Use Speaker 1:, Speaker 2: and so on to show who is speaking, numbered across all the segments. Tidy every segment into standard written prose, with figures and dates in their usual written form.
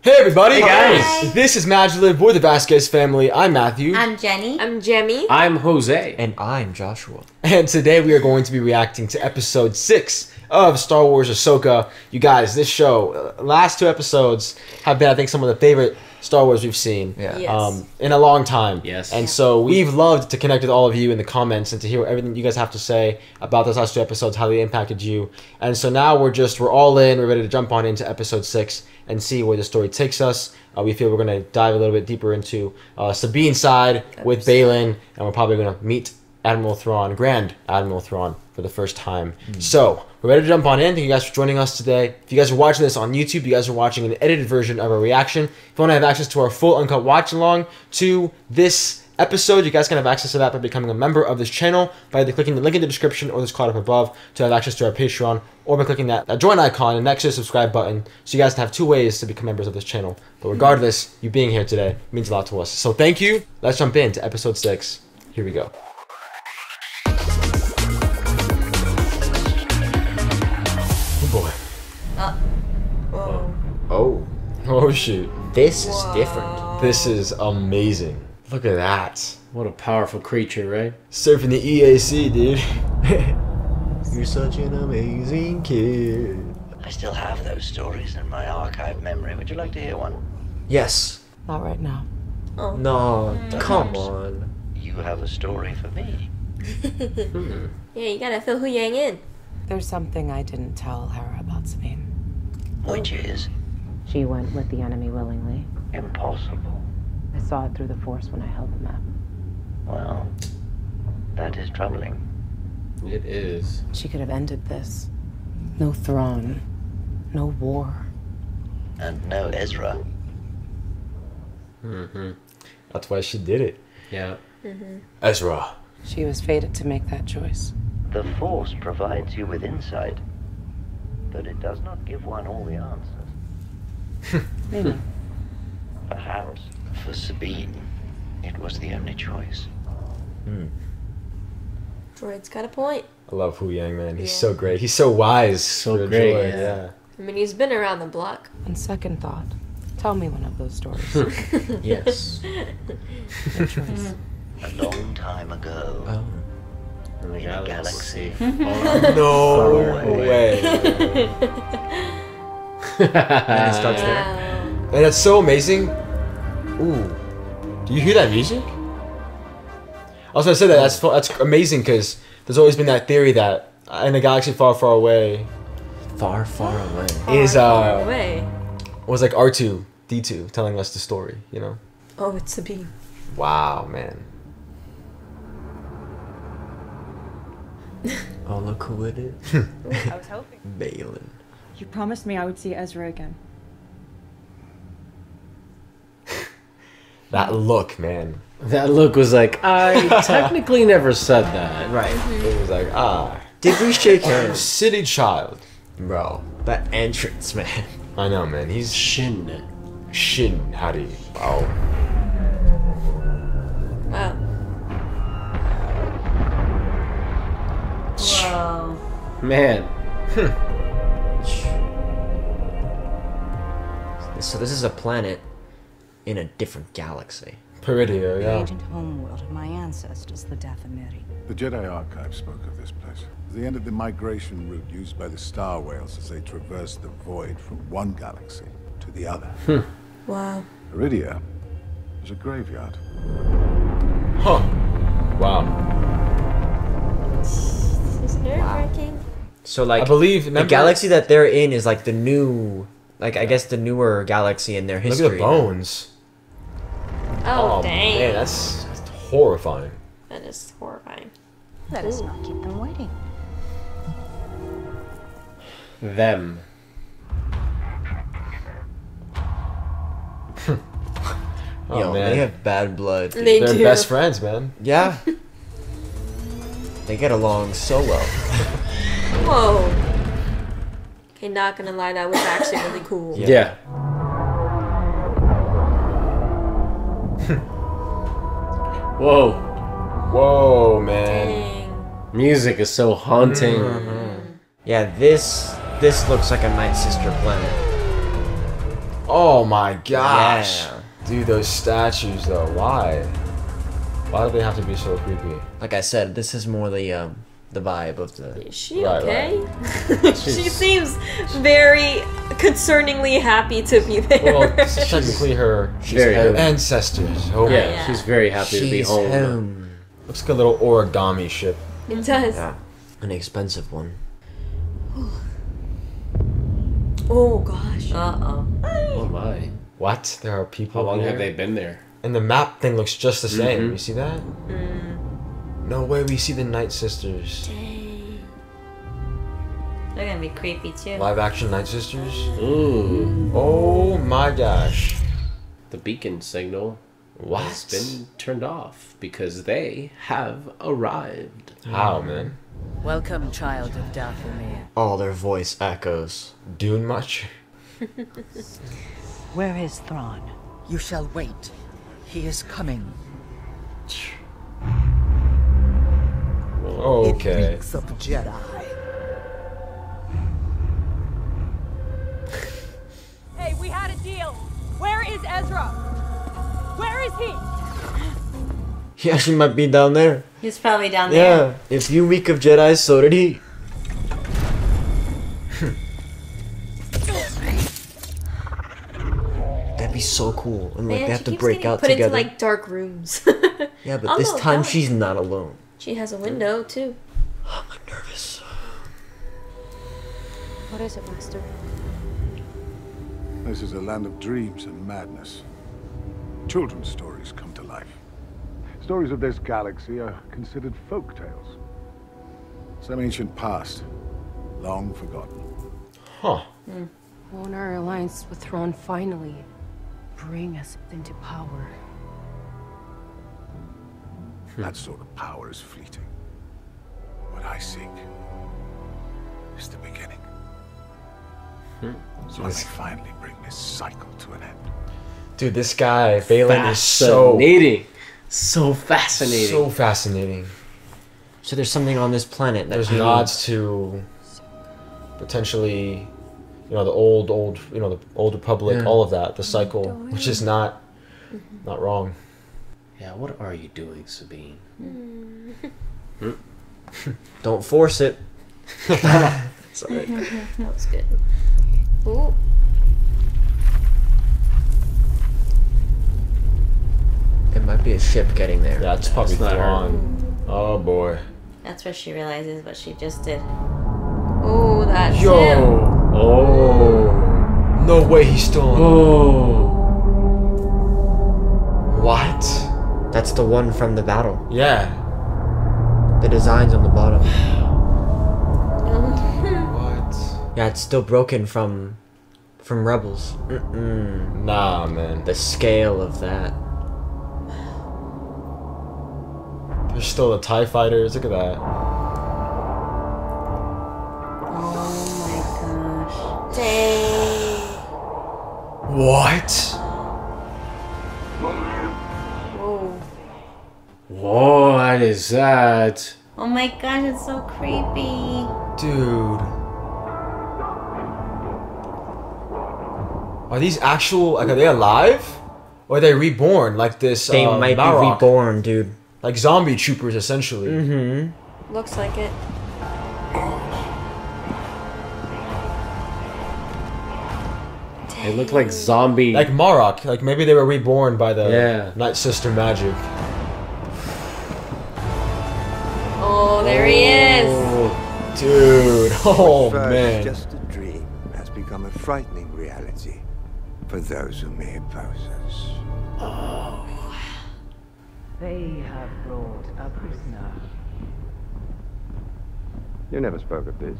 Speaker 1: Hey everybody!
Speaker 2: Hey guys!
Speaker 3: Hi.
Speaker 1: This is MaJeliv, we're the Vasquez family. I'm Matthew.
Speaker 3: I'm Jenny.
Speaker 4: I'm Jemmy.
Speaker 2: I'm Jose.
Speaker 5: And I'm Joshua.
Speaker 1: And today we are going to be reacting to episode 6 of Star Wars Ahsoka. You guys, this show, last 2 episodes have been, I think, some of the favorite Star Wars we've seen
Speaker 4: Yes.
Speaker 1: in a long time.
Speaker 2: Yes.
Speaker 1: And so we've loved to connect with all of you in the comments and to hear everything you guys have to say about those last 2 episodes, how they impacted you. And so now we're all in, we're ready to jump on into episode 6 and see where the story takes us. We feel we're going to dive a little bit deeper into Sabine's side with Baylan, and we're probably going to meet Admiral Thrawn, Grand Admiral Thrawn, for the first time. So, we're ready to jump on in. Thank you guys for joining us today. If you guys are watching this on YouTube, you guys are watching an edited version of our reaction. If you want to have access to our full uncut watch along to this episode, you guys can have access to that by becoming a member of this channel by either clicking the link in the description or this card up above to have access to our Patreon, or by clicking that join icon next to the subscribe button, so you guys can have 2 ways to become members of this channel. But regardless, you being here today means a lot to us. So thank you. Let's jump into episode 6. Here we go. Oh boy.
Speaker 5: Oh,
Speaker 1: Oh shoot.
Speaker 5: this is different.
Speaker 1: This is amazing. Look at that.
Speaker 2: What a powerful creature, right?
Speaker 1: Surfing the EAC, dude.
Speaker 5: You're such an amazing kid.
Speaker 6: I still have those stories in my archive memory. Would you like to hear one?
Speaker 5: Yes.
Speaker 4: Not right now. Oh.
Speaker 5: No, come on.
Speaker 6: You have a story for me.
Speaker 4: Yeah, you gotta fill Hu Yang in.
Speaker 7: There's something I didn't tell her about Sabine.
Speaker 6: Which is
Speaker 7: She went with the enemy willingly.
Speaker 6: impossible.
Speaker 7: I saw it through the Force when I held the map.
Speaker 6: Well, that is troubling.
Speaker 2: It is.
Speaker 7: She could have ended this. No Thrawn. No war.
Speaker 6: And no Ezra.
Speaker 1: That's why she did it.
Speaker 2: Yeah.
Speaker 1: Ezra.
Speaker 7: She was fated to make that choice.
Speaker 6: The Force provides you with insight, but it does not give one all the answers.
Speaker 7: Maybe.
Speaker 6: Perhaps for Sabine, it was the only choice.
Speaker 4: Droid's got a point.
Speaker 1: I love Hu Yang, man. He's
Speaker 4: Yeah.
Speaker 1: so great. He's so wise.
Speaker 2: So
Speaker 1: for a
Speaker 2: great,
Speaker 1: droid,
Speaker 2: yeah.
Speaker 4: I mean, he's been around the block.
Speaker 7: On second thought, tell me one of those stories.
Speaker 5: Yes.
Speaker 7: Your choice.
Speaker 6: A long time ago,
Speaker 5: Oh.
Speaker 6: in a galaxy.
Speaker 1: No way.
Speaker 5: And it starts there.
Speaker 4: Wow.
Speaker 1: And that's so amazing. Ooh. Do you hear that music? I was gonna say that's amazing, because there's always been that theory that in a galaxy far, far away
Speaker 5: Far, far away.
Speaker 1: is
Speaker 4: Far away.
Speaker 1: was like R2-D2 telling us the story, you know?
Speaker 4: Oh, it's Sabine.
Speaker 1: Wow, man.
Speaker 5: Oh, look who it is.
Speaker 8: I was hoping.
Speaker 5: Baylan.
Speaker 8: You promised me I would see Ezra again.
Speaker 1: That look, man.
Speaker 2: That look was like, I technically never said that.
Speaker 5: Right.
Speaker 1: It was like,
Speaker 5: Did we shake hands?
Speaker 1: city child.
Speaker 5: Bro, that entrance, man.
Speaker 1: I know, man. He's
Speaker 2: Shin.
Speaker 1: Shin Hadi. Wow.
Speaker 4: Wow. Whoa.
Speaker 2: Man.
Speaker 5: So this is a planet in a different galaxy.
Speaker 1: Peridia,
Speaker 8: The
Speaker 1: yeah.
Speaker 8: ancient homeworld of my ancestors, the Dathomiri.
Speaker 9: The Jedi Archive spoke of this place as the end of the migration route used by the Star Whales as they traversed the void from one galaxy to the other.
Speaker 4: Wow.
Speaker 9: Iridia was a graveyard.
Speaker 1: Huh. Wow.
Speaker 4: This is nerve-wracking.
Speaker 5: So like,
Speaker 1: I believe
Speaker 5: the
Speaker 1: remember-
Speaker 5: galaxy that they're in is like the new, like I guess the newer galaxy in their
Speaker 1: Look
Speaker 5: history.
Speaker 1: at the bones.
Speaker 4: Oh, dang.
Speaker 1: Man, that's horrifying.
Speaker 4: That is horrifying.
Speaker 8: Let us not keep them waiting.
Speaker 2: Them.
Speaker 1: Oh,
Speaker 5: Yo,
Speaker 1: man.
Speaker 5: they have bad blood. Dude.
Speaker 4: They
Speaker 1: They're
Speaker 4: do.
Speaker 1: best friends, man.
Speaker 5: Yeah. They get along so well.
Speaker 4: Whoa. Okay, not gonna lie, that was actually really cool.
Speaker 2: Yeah. Whoa.
Speaker 1: Whoa, man.
Speaker 4: Dang.
Speaker 2: Music is so haunting.
Speaker 5: Yeah, this looks like a Night Sister planet.
Speaker 1: Oh my gosh.
Speaker 5: Yeah.
Speaker 1: Dude, those statues though, why? Why do they have to be so creepy?
Speaker 5: Like I said, this is more the vibe of the.
Speaker 4: Is she
Speaker 1: Right,
Speaker 4: okay? She seems very concerningly happy to be there.
Speaker 1: Well, this is technically her
Speaker 2: Very
Speaker 1: her
Speaker 2: happy.
Speaker 1: ancestors. Oh,
Speaker 2: Yeah,
Speaker 4: yeah.
Speaker 2: she's very happy to be
Speaker 5: She's
Speaker 2: home.
Speaker 5: home.
Speaker 1: looks like a little origami ship.
Speaker 4: It does.
Speaker 5: Yeah, an expensive one.
Speaker 4: Oh gosh.
Speaker 2: Oh my.
Speaker 1: What? There are people
Speaker 2: How long
Speaker 1: here?
Speaker 2: have they been there?
Speaker 1: And the map thing looks just the same.
Speaker 2: Mhm.
Speaker 1: You see that? No way we see the Night Sisters.
Speaker 3: They're gonna be creepy too.
Speaker 1: Live action Night Sisters?
Speaker 2: Ooh.
Speaker 1: Oh my gosh.
Speaker 2: The beacon signal has
Speaker 1: What?
Speaker 2: been turned off because they have arrived.
Speaker 1: How, man?
Speaker 7: Welcome, child of Dathomir.
Speaker 5: All their voice echoes.
Speaker 1: Doing much?
Speaker 10: Where is Thrawn?
Speaker 7: You shall wait. He is coming.
Speaker 1: Okay.
Speaker 7: Of Jedi.
Speaker 8: Hey, we had a deal. Where is Ezra? Where is he?
Speaker 5: Yeah, she might be down there.
Speaker 3: He's probably down there.
Speaker 5: Yeah, if you reek of Jedi, so did he. That'd be so cool. And like
Speaker 4: Man,
Speaker 5: they have
Speaker 4: she
Speaker 5: to
Speaker 4: keeps
Speaker 5: break
Speaker 4: getting
Speaker 5: out
Speaker 4: put
Speaker 5: together.
Speaker 4: into like dark rooms.
Speaker 5: Yeah, but
Speaker 4: Oh,
Speaker 5: this
Speaker 4: no,
Speaker 5: time
Speaker 4: no.
Speaker 5: she's not alone.
Speaker 4: She has a window too.
Speaker 5: I'm nervous.
Speaker 8: What is it, Master?
Speaker 9: This is a land of dreams and madness. Children's stories come to life. Stories of this galaxy are considered folk tales. Some ancient past, long forgotten.
Speaker 1: Huh.
Speaker 7: Won't our alliance with Thrawn finally bring us into power?
Speaker 9: That sort of power is fleeting. What I seek is the beginning. So I may finally bring this cycle to an end.
Speaker 1: Dude, this guy, Balin, is so
Speaker 2: Fascinating. So fascinating.
Speaker 1: so fascinating.
Speaker 5: So there's something on this planet that
Speaker 1: There's
Speaker 5: he-
Speaker 1: nods to potentially, you know, the old, you know, the old Republic,
Speaker 5: Yeah.
Speaker 1: all of that, the cycle, which is not wrong.
Speaker 2: Yeah, what are you doing, Sabine?
Speaker 5: Don't force it.
Speaker 1: Sorry.
Speaker 4: That was good. Ooh.
Speaker 5: It might be a ship getting there.
Speaker 1: Yeah, it's probably
Speaker 2: not her.
Speaker 1: Thrawn. Oh boy.
Speaker 3: That's where she realizes what she just did.
Speaker 4: Oh, that's
Speaker 1: Yo.
Speaker 4: him.
Speaker 2: Oh.
Speaker 1: No way he's still on.
Speaker 2: Oh.
Speaker 1: What?
Speaker 5: That's the one from the battle.
Speaker 1: Yeah.
Speaker 5: The designs on the bottom.
Speaker 1: What?
Speaker 5: Yeah, it's still broken from Rebels.
Speaker 1: Nah, man.
Speaker 5: The scale of that.
Speaker 1: There's still the TIE fighters. Look at that.
Speaker 3: Oh my gosh.
Speaker 4: Dang.
Speaker 1: What?
Speaker 4: Whoa.
Speaker 2: What is that?
Speaker 3: Oh my gosh, it's so creepy.
Speaker 1: Dude. Are these actual, like, are they alive? Or are they reborn, like this,
Speaker 5: They might
Speaker 1: Balrog?
Speaker 5: be reborn, dude.
Speaker 1: Like zombie troopers, essentially.
Speaker 5: Mm-hmm.
Speaker 4: Looks like it.
Speaker 2: They look like zombie.
Speaker 1: Like Marok. Like, maybe they were reborn by the
Speaker 2: Yeah.
Speaker 1: Night Sister magic.
Speaker 4: Oh, there he is.
Speaker 1: Dude. Oh,
Speaker 11: First,
Speaker 1: man.
Speaker 11: just a dream has become a frightening reality for those who may oppose us.
Speaker 10: They have brought a prisoner.
Speaker 11: You never spoke of this.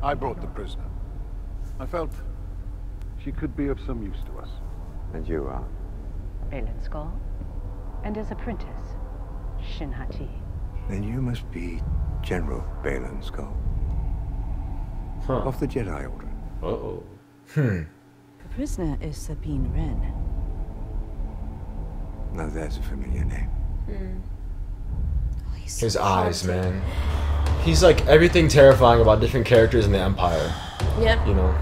Speaker 9: I brought the prisoner. I felt she could be of some use to us.
Speaker 11: And you are?
Speaker 10: Balin Skull, and his apprentice, Shinhati.
Speaker 11: Then you must be General Balin Skull.
Speaker 2: Huh.
Speaker 11: Of the Jedi Order.
Speaker 2: Uh-oh.
Speaker 10: The prisoner is Sabine Wren.
Speaker 11: Now there's a familiar name.
Speaker 1: His eyes, man. He's like everything terrifying about different characters in the Empire.
Speaker 4: Yep.
Speaker 1: You know?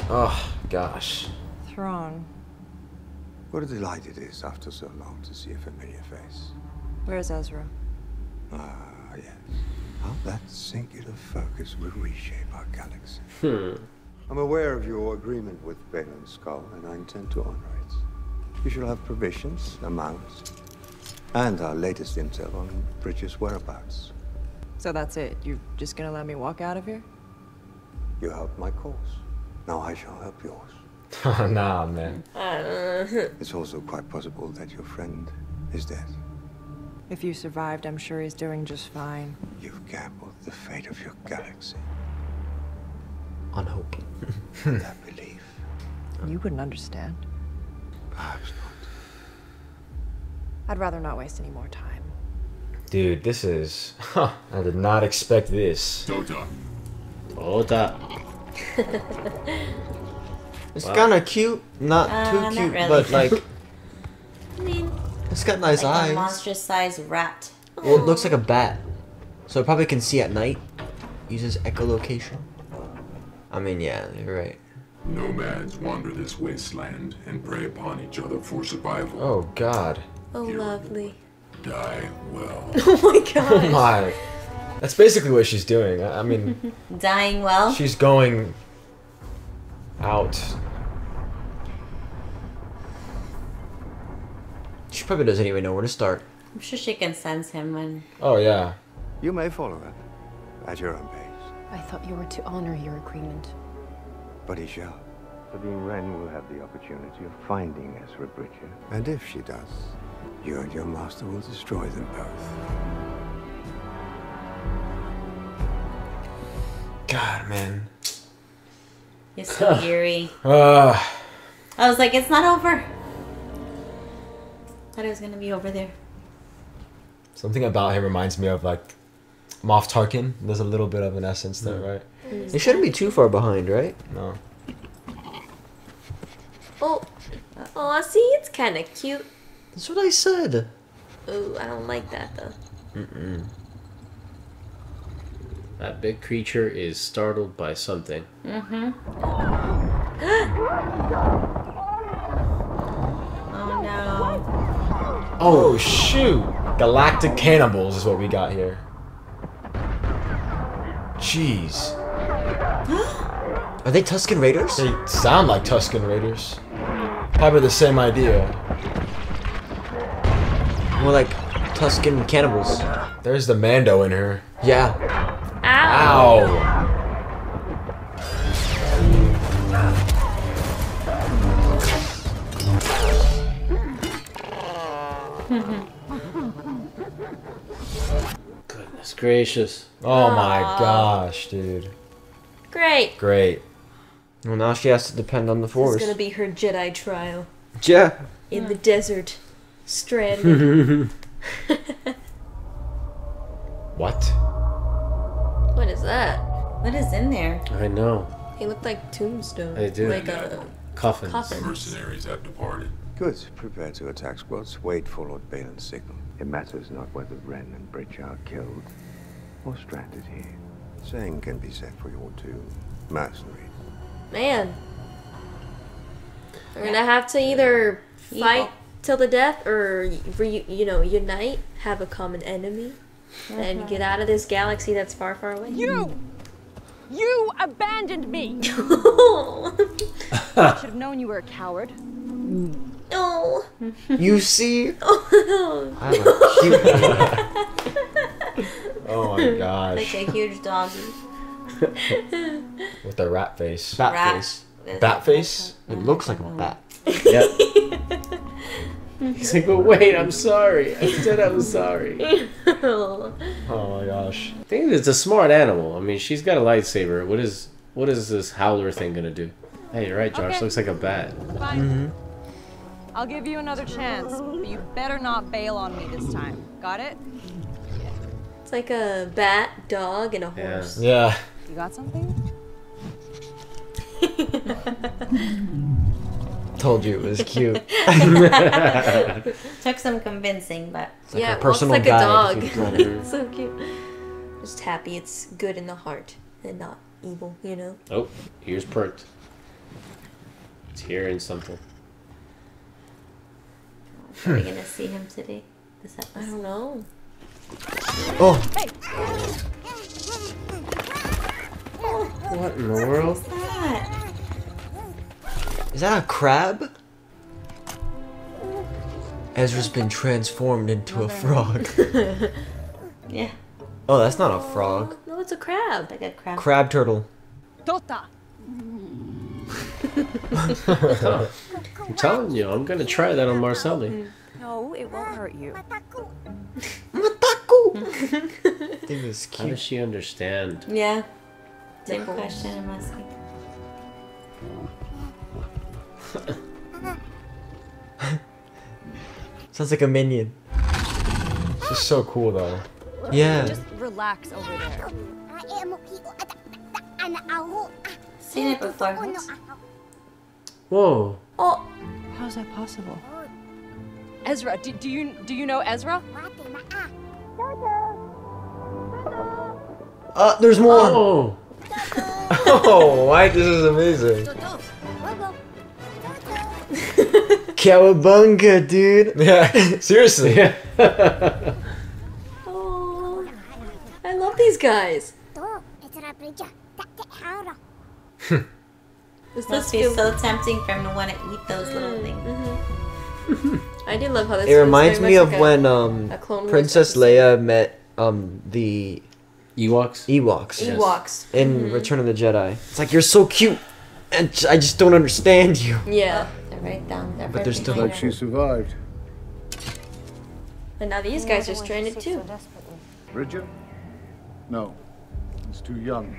Speaker 1: Oh, gosh.
Speaker 12: Thrawn.
Speaker 11: What a delight it is after so long to see a familiar face.
Speaker 12: Where's Ezra?
Speaker 11: Ah, yes. How that singular focus will reshape our galaxy. I'm aware of your agreement with Balin's Skull, and I intend to honor it. You shall have provisions, amounts, and our latest intel on Bridger's whereabouts.
Speaker 12: So that's it? You're just gonna let me walk out of here?
Speaker 11: You helped my cause. Now I shall help yours.
Speaker 1: Nah, man.
Speaker 11: It's also quite possible that your friend is dead.
Speaker 12: If you survived, I'm sure he's doing just fine.
Speaker 11: You've gambled the fate of your galaxy.
Speaker 5: On hope.
Speaker 11: That belief.
Speaker 12: You wouldn't understand.
Speaker 11: Perhaps not.
Speaker 12: I'd rather not waste any more time.
Speaker 1: Dude, this is... I did not expect this.
Speaker 2: Oda.
Speaker 5: It's kind of cute. Not too
Speaker 3: not
Speaker 5: cute,
Speaker 3: really.
Speaker 5: but like...
Speaker 3: I mean,
Speaker 5: It's got nice
Speaker 3: like
Speaker 5: eyes.
Speaker 3: a monstrous-sized rat.
Speaker 5: Well, it looks like a bat. So it probably can see at night. Uses echolocation. I mean, yeah, you're right.
Speaker 13: Nomads wander this wasteland and prey upon each other for survival.
Speaker 1: Oh, God.
Speaker 4: Oh, lovely.
Speaker 13: Die well.
Speaker 4: Oh my gosh.
Speaker 1: Oh, my. That's basically what she's doing. I mean...
Speaker 3: Dying well?
Speaker 1: She's going... out.
Speaker 5: She probably doesn't even know where to start.
Speaker 3: I'm sure she can sense him when...
Speaker 1: Oh, yeah.
Speaker 11: You may follow her at your own pace.
Speaker 7: I thought you were to honor your agreement.
Speaker 11: But he shall. Sabine Wren will have the opportunity of finding Ezra Bridger. And if she does, you and your master will destroy them both.
Speaker 1: God, man.
Speaker 3: You're so eerie.
Speaker 1: Uh,
Speaker 3: I was like, it's not over. Thought it was gonna be over there.
Speaker 1: something about him reminds me of, like, Moff Tarkin. There's a little bit of an essence there, right?
Speaker 5: It shouldn't be too far behind, right?
Speaker 1: No.
Speaker 4: Oh, oh, see, it's kind of cute.
Speaker 5: That's what I said.
Speaker 4: Oh, I don't like that though.
Speaker 2: That big creature is startled by something.
Speaker 3: Mm-hmm. Oh no.
Speaker 1: Oh, shoot! Galactic cannibals is what we got here. Jeez.
Speaker 5: Are they Tusken Raiders?
Speaker 1: They sound like Tusken Raiders. Probably the same idea.
Speaker 5: More like Tusken cannibals.
Speaker 1: There's the Mando in her.
Speaker 5: Yeah.
Speaker 1: Ow!
Speaker 2: Goodness gracious.
Speaker 1: Oh my gosh, dude.
Speaker 4: Great.
Speaker 1: Great.
Speaker 5: Well, now she has to depend on the
Speaker 4: This
Speaker 5: Force.
Speaker 4: is gonna be her Jedi trial
Speaker 5: Yeah.
Speaker 4: in the desert, stranded.
Speaker 1: What?
Speaker 4: What is that?
Speaker 3: What is in there?
Speaker 2: I know.
Speaker 4: They look like tombstones.
Speaker 2: They do.
Speaker 4: Like a
Speaker 2: Coffins.
Speaker 4: coffin.
Speaker 13: Mercenaries have departed.
Speaker 11: Good. Prepare to attack squads. Wait for Lord Balin's signal. It matters not whether Wren and Bridger are killed or stranded here. Same can be said for your two mercenaries.
Speaker 4: Man. We're gonna have to either fight till the death or, unite, have a common enemy, and get out of this galaxy that's far, far away.
Speaker 8: You abandoned me!
Speaker 4: Oh.
Speaker 8: I should have known you were a coward.
Speaker 4: No.
Speaker 5: You see?
Speaker 4: Oh.
Speaker 5: I'm a cute.
Speaker 1: Oh my gosh.
Speaker 3: Like a huge doggy.
Speaker 1: With the rat face.
Speaker 5: Bat
Speaker 3: Rat.
Speaker 5: face.
Speaker 1: Bat face?
Speaker 5: It looks like a bat.
Speaker 2: Yep. He's like, but wait, I'm sorry. I said I was sorry.
Speaker 1: Oh my gosh.
Speaker 2: I think it's a smart animal. I mean, she's got a lightsaber. What is this howler thing gonna do? Hey, you're right, Josh.
Speaker 8: Okay.
Speaker 2: Looks like a bat.
Speaker 8: Fine. I'll give you another chance, but you better not bail on me this time. Got it?
Speaker 4: It's like a bat, dog, and a horse.
Speaker 1: Yeah.
Speaker 8: You got something?
Speaker 5: Told you it was cute.
Speaker 3: Took some convincing, but...
Speaker 5: like
Speaker 4: Yeah,
Speaker 5: a
Speaker 4: it looks
Speaker 5: personal
Speaker 4: like a
Speaker 5: guide
Speaker 4: dog.
Speaker 5: if you've got it.
Speaker 4: So cute. Just happy it's good in the heart and not evil,
Speaker 2: Oh, ears perked. It's hearing something.
Speaker 3: Are we gonna see him today? This episode?
Speaker 4: I don't know.
Speaker 5: Oh.
Speaker 8: Hey.
Speaker 2: What in the world?
Speaker 3: What's that?
Speaker 5: Is that a crab? Ezra's been transformed into a frog.
Speaker 3: Yeah.
Speaker 5: Oh, that's not a frog.
Speaker 4: No, it's a crab.
Speaker 3: Like a crab.
Speaker 5: Crab turtle.
Speaker 8: Tota.
Speaker 2: I'm telling you, I'm gonna try that on Marcelli.
Speaker 12: No, it won't hurt you.
Speaker 5: It was
Speaker 2: How
Speaker 5: cute.
Speaker 2: does she understand?
Speaker 3: Yeah. Same question I'm asking.
Speaker 5: Sounds like a minion.
Speaker 1: This is so cool though.
Speaker 5: Yeah.
Speaker 12: Just relax over there.
Speaker 3: Seen it before.
Speaker 2: Whoa.
Speaker 4: Oh.
Speaker 12: How's that possible?
Speaker 8: Ezra, do you know Ezra?
Speaker 5: There's more.
Speaker 2: Oh.
Speaker 1: Oh, Mike, this is amazing.
Speaker 5: Cowabunga, dude.
Speaker 1: Yeah, seriously.
Speaker 4: Oh. I love these guys. This
Speaker 3: Must be so tempting for him to want to eat those little things.
Speaker 4: I do love how this
Speaker 5: It
Speaker 4: feels
Speaker 5: reminds
Speaker 4: very
Speaker 5: me
Speaker 4: much
Speaker 5: of
Speaker 4: like
Speaker 5: when
Speaker 4: a Clone Wars
Speaker 5: Princess
Speaker 4: episode.
Speaker 5: Leia met the
Speaker 2: Ewoks?
Speaker 5: Ewoks.
Speaker 4: Ewoks.
Speaker 5: In Return of the Jedi. It's like, you're so cute, and I just don't understand you.
Speaker 4: Yeah.
Speaker 3: They're right down there.
Speaker 5: But they're still
Speaker 9: Like she survived.
Speaker 4: And now these guys are stranded too.
Speaker 9: Bridger? No. He's too young.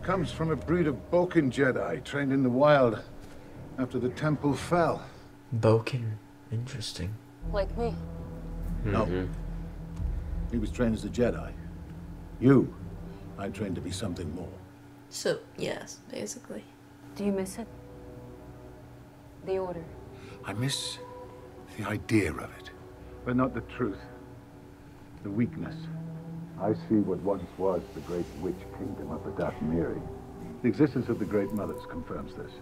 Speaker 9: Comes from a breed of Boken Jedi trained in the wild after the temple fell.
Speaker 5: Boken. Interesting.
Speaker 12: Like me.
Speaker 9: No. He was trained as a Jedi. You, I trained to be something more.
Speaker 4: So, yes, basically.
Speaker 12: Do you miss it? The order.
Speaker 9: I miss the idea of it, but not the truth. The weakness. I see what once was the great witch kingdom of the Dathmiri. The existence of the Great Mothers confirms this.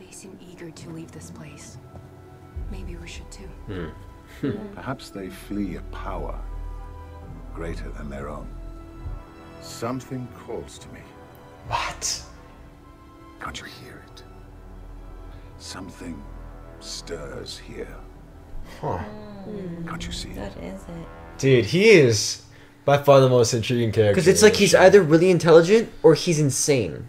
Speaker 10: They seem eager to leave this place. Maybe we should too.
Speaker 9: Perhaps they flee a power greater than their own. Something calls to me.
Speaker 1: What?
Speaker 9: Can't you hear it? Something stirs here.
Speaker 1: Huh.
Speaker 9: Can't you see it?
Speaker 3: What is it?
Speaker 1: Dude, he is by far the most intriguing character.
Speaker 5: Because it's like he's either really intelligent or he's insane.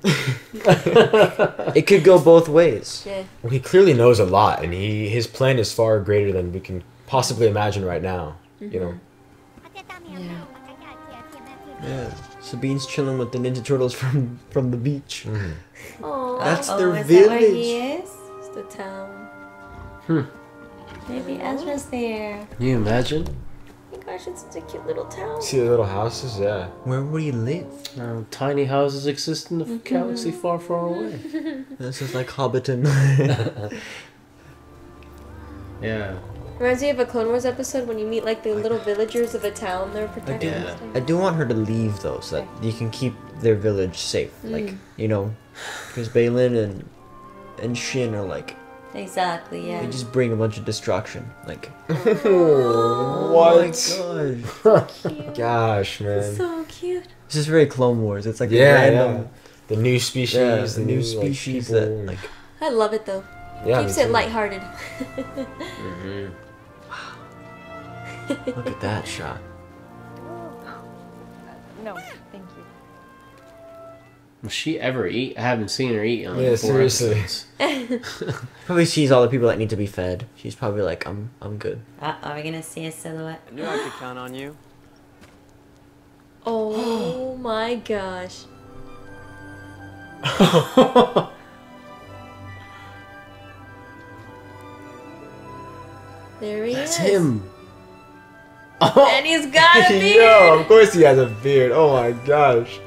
Speaker 5: It could go both ways.
Speaker 4: Yeah.
Speaker 1: Well, he clearly knows a lot, and his plan is far greater than we can possibly imagine right now. You know.
Speaker 5: Yeah. Sabine's chilling with the Ninja Turtles from the beach.
Speaker 4: Oh,
Speaker 5: That's their
Speaker 3: is that where he
Speaker 5: village.
Speaker 3: is?
Speaker 4: it's the town.
Speaker 3: Maybe Ezra's there.
Speaker 2: Can you imagine?
Speaker 4: Oh my gosh, it's such a cute little town.
Speaker 1: See the little houses? Yeah.
Speaker 5: Where would he live?
Speaker 2: Tiny houses exist in the galaxy far, far away.
Speaker 5: This is like Hobbiton.
Speaker 2: Yeah.
Speaker 4: Reminds me of a Clone Wars episode when you meet like the little villagers of a town they're protecting. and stuff.
Speaker 5: I do want her to leave though, so that you can keep their village safe. Like, you know, because Balin and Shin are like,
Speaker 3: Exactly, yeah.
Speaker 5: they just bring a bunch of destruction. Like,
Speaker 1: What?
Speaker 5: oh my god.
Speaker 1: Gosh, man.
Speaker 4: So cute.
Speaker 5: This is very Clone Wars. It's like a
Speaker 1: Yeah,
Speaker 5: random,
Speaker 1: yeah. The new species,
Speaker 5: yeah,
Speaker 1: the
Speaker 5: new
Speaker 1: like,
Speaker 5: species
Speaker 1: people,
Speaker 5: that
Speaker 1: and-
Speaker 5: like.
Speaker 4: I love it though.
Speaker 1: Yeah,
Speaker 4: Keeps
Speaker 1: me
Speaker 4: it
Speaker 1: too.
Speaker 4: lighthearted.
Speaker 5: Look at that shot.
Speaker 12: No, thank you.
Speaker 2: Will she ever eat? I haven't seen her eat on
Speaker 1: Yeah,
Speaker 2: 4
Speaker 1: seriously.
Speaker 2: episodes.
Speaker 5: Probably sees all the people that need to be fed. She's probably like, I'm good.
Speaker 3: Are we gonna see a silhouette?
Speaker 14: I knew I could count on you.
Speaker 4: Oh my gosh. There he
Speaker 1: That's
Speaker 4: is.
Speaker 1: him.
Speaker 4: And he's got a beard.
Speaker 1: Yo, of course he has a beard. Oh my gosh.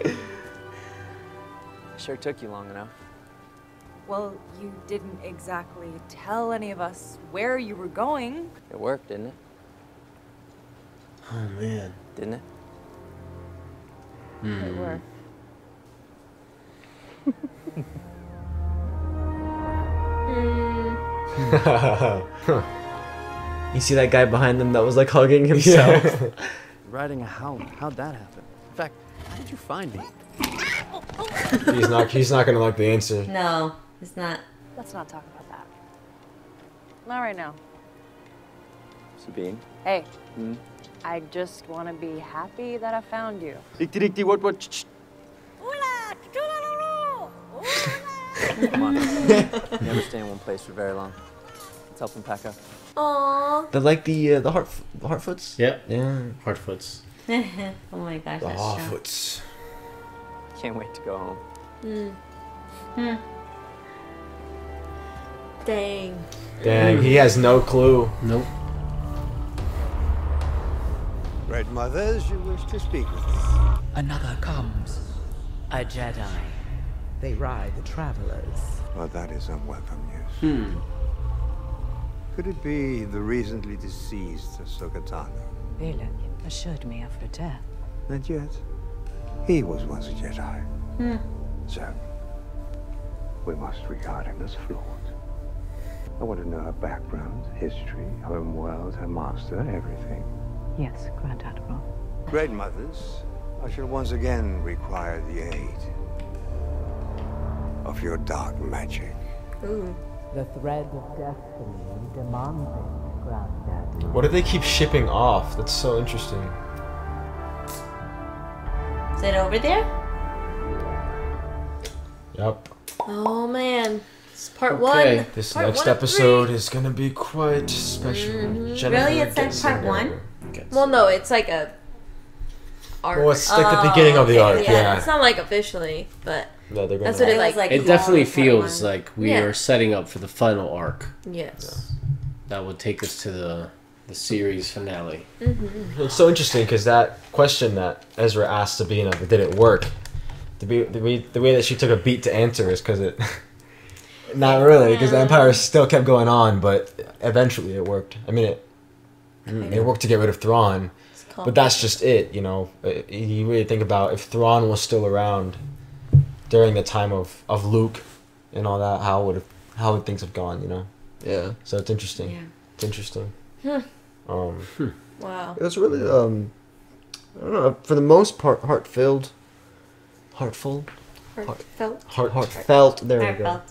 Speaker 14: Sure took you long enough.
Speaker 12: Well, you didn't exactly tell any of us where you were going.
Speaker 14: It worked, didn't it?
Speaker 2: Oh man.
Speaker 14: Didn't it?
Speaker 12: It worked.
Speaker 5: You see that guy behind them that was like hugging himself?
Speaker 14: Riding a hound. How'd that happen? In fact, how did you find me?
Speaker 1: He's not gonna like the answer.
Speaker 3: No, it's not.
Speaker 12: Let's not talk about that. Not right now.
Speaker 14: Sabine?
Speaker 12: Hey, I just want to be happy that I found you.
Speaker 14: What? Come on. You never stay in one place for very long. Let's help him pack up.
Speaker 4: Aww.
Speaker 5: They're like the Heartfoots?
Speaker 2: Yep.
Speaker 5: Yeah.
Speaker 2: Heartfoots.
Speaker 3: Oh my gosh,
Speaker 1: The
Speaker 3: that's true.
Speaker 1: Harfoots.
Speaker 14: Can't wait to go home.
Speaker 4: Dang.
Speaker 1: Dang, he has no clue.
Speaker 2: Nope.
Speaker 11: Red Mothers, you wish to speak with me?
Speaker 15: Another comes. A Jedi. They ride the travelers.
Speaker 11: Well, that is unwelcome news. Could it be the recently deceased Ahsoka Tano?
Speaker 15: Balin assured me of her death.
Speaker 11: And yet, he was once a Jedi. So, we must regard him as flawed. I want to know her background, history, home world, her master, everything.
Speaker 15: Yes, Grand Admiral.
Speaker 11: Great Mothers, I shall once again require the aid of your dark magic.
Speaker 4: Ooh.
Speaker 15: The thread of destiny demands it, Grand Admiral.
Speaker 1: What do they keep shipping off? That's so interesting.
Speaker 3: Is it over there?
Speaker 1: Yep.
Speaker 4: Oh man. It's part
Speaker 2: Okay.
Speaker 4: one.
Speaker 1: This
Speaker 4: Part
Speaker 1: next
Speaker 4: one of
Speaker 1: episode
Speaker 4: three.
Speaker 1: is gonna be quite special. Jennifer
Speaker 3: Really? It's like
Speaker 1: gets
Speaker 3: part
Speaker 1: in there.
Speaker 3: one?
Speaker 4: Well, no, it's like a arc.
Speaker 1: Well, it's like the beginning of the arc, yeah.
Speaker 4: It's not like officially, but
Speaker 1: No, they're gonna
Speaker 4: that's what it
Speaker 3: was
Speaker 4: like.
Speaker 2: It definitely
Speaker 3: part
Speaker 2: feels
Speaker 3: one.
Speaker 2: like we
Speaker 4: Yeah.
Speaker 2: are setting up for the final arc.
Speaker 4: Yes.
Speaker 2: That would take us to the series finale.
Speaker 1: It's so interesting because that question that Ezra asked Sabine of, did it work? The way that she took a beat to answer is because it... Not really, because the Empire still kept going on, but eventually it worked. I mean, it worked to get rid of Thrawn, but that's just it, you know? You really think about if Thrawn was still around during the time of Luke and all that, how would things have gone, you know?
Speaker 5: Yeah.
Speaker 1: So it's interesting.
Speaker 3: Yeah.
Speaker 1: It's interesting.
Speaker 4: Wow.
Speaker 5: It was really, I don't know, for the most part, heartfelt. There we go.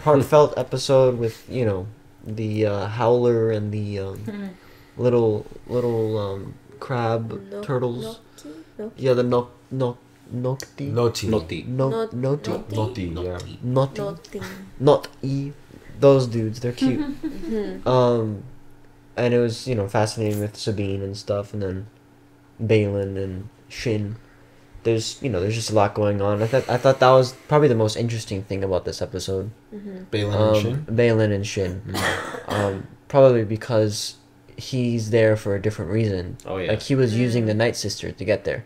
Speaker 5: Heartfelt episode with, you know, the howler and the little crab turtles. Yeah, the nocti. Noti. Those dudes, they're cute. And it was, you know, fascinating with Sabine and stuff, and then Balin and Shin. There's just a lot going on. I thought that was probably the most interesting thing about this episode. Balin and Shin. Probably because he's there for a different reason.
Speaker 2: Oh yeah.
Speaker 5: Like he was using the Night Sister to get there.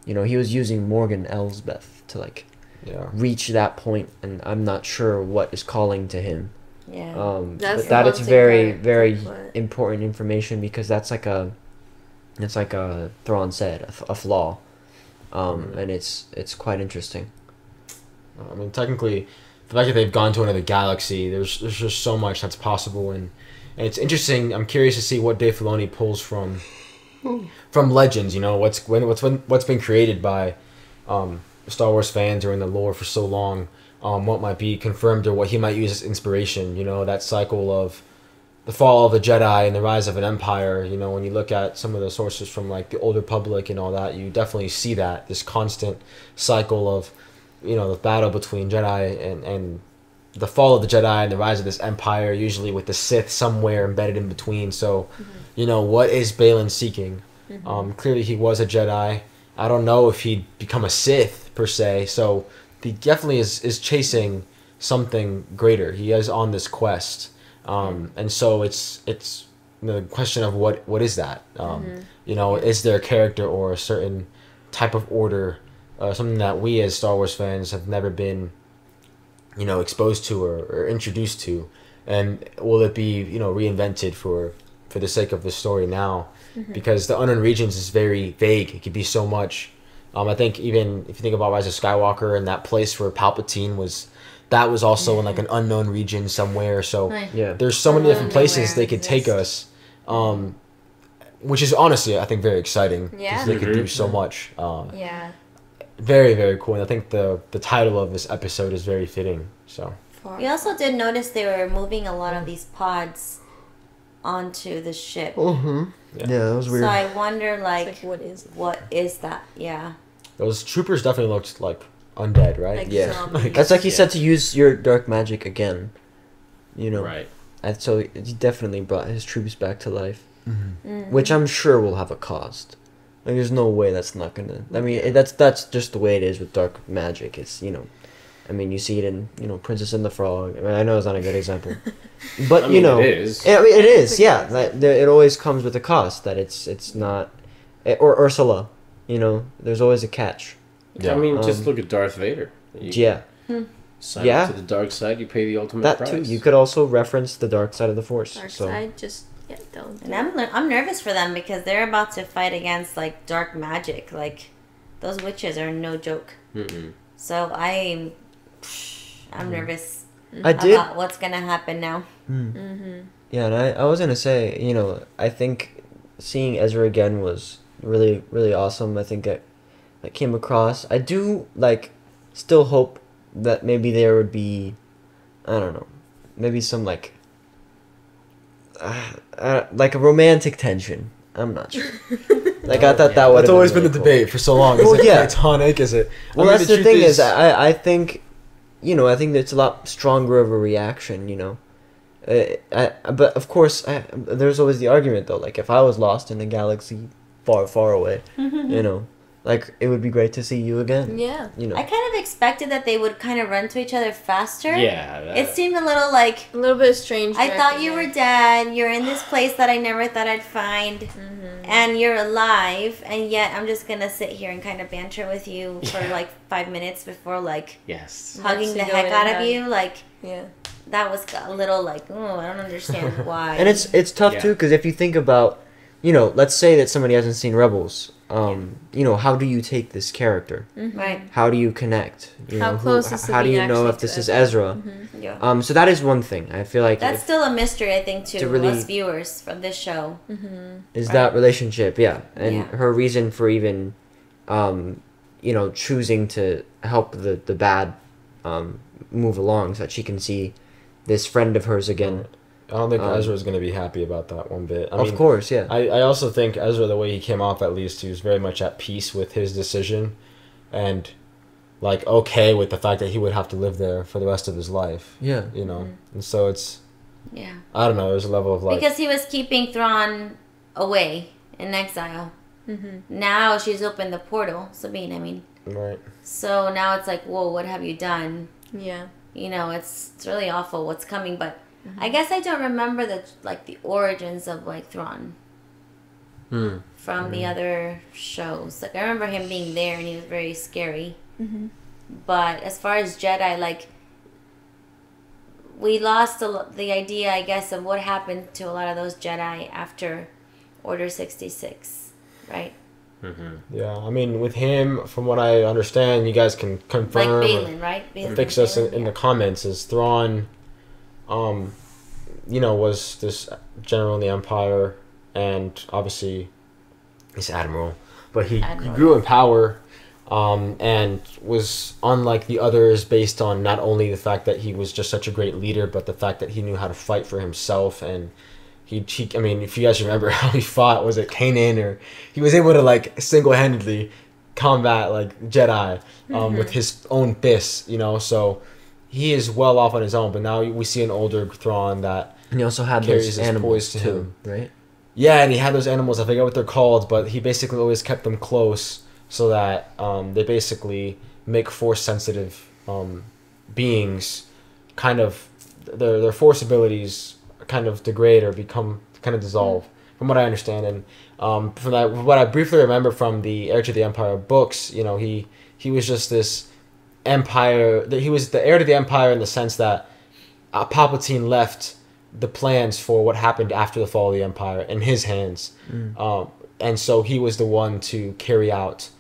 Speaker 5: You know, he was using Morgan Elsbeth to reach that point, and I'm not sure what is calling to him.
Speaker 3: Yeah.
Speaker 5: But that is very, very important information because that's like a Thrawn said, a flaw. And it's quite interesting.
Speaker 1: I mean, technically, the fact that they've gone to another galaxy, there's just so much that's possible, and it's interesting. I'm curious to see what Dave Filoni pulls from Legends. You know, what's been created by Star Wars fans or in the lore for so long. What might be confirmed or what he might use as inspiration. You know, that cycle of the fall of the Jedi and the rise of an empire. You know, when you look at some of the sources from like the Old Republic and all that, you definitely see this constant cycle of, you know, the battle between Jedi and the fall of the Jedi and the rise of this empire, usually with the Sith somewhere embedded in between. So, you know, what is Balin seeking? Clearly he was a Jedi. I don't know if he'd become a Sith per se. So he definitely is chasing something greater. He is on this quest. And so it's you know, the question of what is that? You know, is there a character or a certain type of order, something that we as Star Wars fans have never been, you know, exposed to or introduced to, and will it be, you know, reinvented for the sake of the story now? Because the Unknown Regions is very vague. It could be so much. I think even if you think about Rise of Skywalker and that place where Palpatine was that was also in like an unknown region somewhere. So
Speaker 3: Right.
Speaker 5: Yeah.
Speaker 1: there's so many different places
Speaker 3: Nowhere
Speaker 1: they could take us, which is honestly I think very exciting. 'Cause
Speaker 4: Yeah.
Speaker 1: they could do so much.
Speaker 4: Yeah.
Speaker 1: Very, very cool. And I think the title of this episode is very fitting. So
Speaker 3: We also did notice they were moving a lot of these pods onto the ship.
Speaker 5: Yeah, that was weird.
Speaker 3: So I wonder, like,
Speaker 4: It's like,
Speaker 3: what is that? Yeah.
Speaker 1: those troopers definitely looked like undead, right?
Speaker 4: Like
Speaker 5: Yeah,
Speaker 4: zombies.
Speaker 5: that's like he said to use your dark magic again. You know,
Speaker 2: Right.
Speaker 5: and so he definitely brought his troops back to life,
Speaker 3: Mhm.
Speaker 5: which I'm sure will have a cost. Like, there's no way that's not gonna. I mean, that's just the way it is with dark magic. It's I mean, you see it in Princess and the Frog. I mean, I know it's not a good example, but
Speaker 2: I mean, it is.
Speaker 5: I mean, it is. Yeah, it always comes with a cost. That it's not, or Ursula. There's always a catch.
Speaker 1: Yeah.
Speaker 2: I mean, just look at Darth Vader. You
Speaker 5: Yeah.
Speaker 2: sign up to the dark side, you pay the ultimate
Speaker 5: That
Speaker 2: price.
Speaker 5: too. You could also reference the dark side of the Force.
Speaker 4: Dark
Speaker 5: so.
Speaker 4: side, just don't.
Speaker 3: And I'm nervous for them because they're about to fight against like dark magic. Like those witches are no joke.
Speaker 2: Mm-mm.
Speaker 3: So I'm nervous
Speaker 5: I did.
Speaker 3: about what's gonna happen now.
Speaker 5: Yeah, and I was gonna say, I think seeing Ezra again was really, really awesome. I think that came across. I do still hope that maybe there would be, I don't know, maybe some like a romantic tension. I'm not sure. I thought that would.
Speaker 1: That's always been the debate for so long. Is
Speaker 5: Well,
Speaker 1: it
Speaker 5: yeah.
Speaker 1: platonic? Is it?
Speaker 5: Well,
Speaker 1: I mean,
Speaker 5: that's the
Speaker 1: truth
Speaker 5: thing is, I think, I think it's a lot stronger of a reaction, but of course, there's always the argument though. Like, if I was lost in a galaxy far, far away, it would be great to see you again.
Speaker 4: Yeah.
Speaker 3: I kind of expected that they would kind of run to each other faster.
Speaker 2: Yeah.
Speaker 3: It seemed a little like
Speaker 4: a little bit strange.
Speaker 3: I thought you were dead. You're in this place that I never thought I'd find, and you're alive. And yet I'm just gonna sit here and kind of banter with you for like 5 minutes before
Speaker 2: yes,
Speaker 3: hugging the
Speaker 4: Let's
Speaker 3: heck
Speaker 4: go
Speaker 3: out
Speaker 4: and
Speaker 3: of
Speaker 4: hug.
Speaker 3: you. Like
Speaker 4: Yeah.
Speaker 3: that was a little like, oh, I don't understand why.
Speaker 5: And it's tough too, because if you think about, let's say that somebody hasn't seen Rebels, how do you take this character?
Speaker 3: Right.
Speaker 5: How do you connect?
Speaker 4: How close is
Speaker 5: how do
Speaker 4: Sabine
Speaker 5: you know
Speaker 4: actually
Speaker 5: if this
Speaker 4: to
Speaker 5: is
Speaker 4: Ezra?
Speaker 5: Ezra?
Speaker 3: Yeah.
Speaker 5: So that is one thing. I feel like
Speaker 3: That's still a mystery, I think, to
Speaker 5: really-
Speaker 3: us viewers from this show.
Speaker 5: is that relationship, yeah, and
Speaker 3: Yeah.
Speaker 5: her reason for even, choosing to help the bad, move along so that she can see this friend of hers again.
Speaker 1: I don't think Ezra's going to be happy about that one bit.
Speaker 5: Of course, yeah.
Speaker 1: I also think Ezra, the way he came off, at least, he was very much at peace with his decision and, okay with the fact that he would have to live there for the rest of his life.
Speaker 5: Yeah.
Speaker 1: And so it's,
Speaker 3: Yeah.
Speaker 1: I don't know, there's a level of,
Speaker 3: Because he was keeping Thrawn away in exile. Now she's opened the portal, Sabine, I mean.
Speaker 1: Right.
Speaker 3: So now it's like, whoa, what have you done?
Speaker 4: Yeah.
Speaker 3: It's really awful what's coming, but I guess I don't remember the origins of Thrawn from the other shows. I remember him being there and he was very scary. But as far as Jedi, we lost the idea, I guess, of what happened to a lot of those Jedi after Order 66, right?
Speaker 1: Yeah, I mean, with him, from what I understand, you guys can confirm.
Speaker 3: Like Balin, right? Balin,
Speaker 1: fix us in the comments. Is Thrawn, was this general in the Empire, and obviously, he's admiral, but he grew in power, and was unlike the others based on not only the fact that he was just such a great leader, but the fact that he knew how to fight for himself. And I mean, if you guys remember how he fought, was it Kanan, or he was able to single-handedly combat Jedi with his own fists, so he is well off on his own. But now we see an older Thrawn that
Speaker 5: And he also had
Speaker 1: carries
Speaker 5: those
Speaker 1: his
Speaker 5: animals
Speaker 1: poise to
Speaker 5: too,
Speaker 1: him.
Speaker 5: right?
Speaker 1: Yeah, and he had those animals. I forget what they're called, but he basically always kept them close so that they basically make force-sensitive beings kind of their force abilities kind of degrade or dissolve, from what I understand. And from that, what I briefly remember from the Heir to the Empire books, he was just this empire. He was the heir to the Empire in the sense that Palpatine left the plans for what happened after the fall of the Empire in his hands, and so he was the one to carry out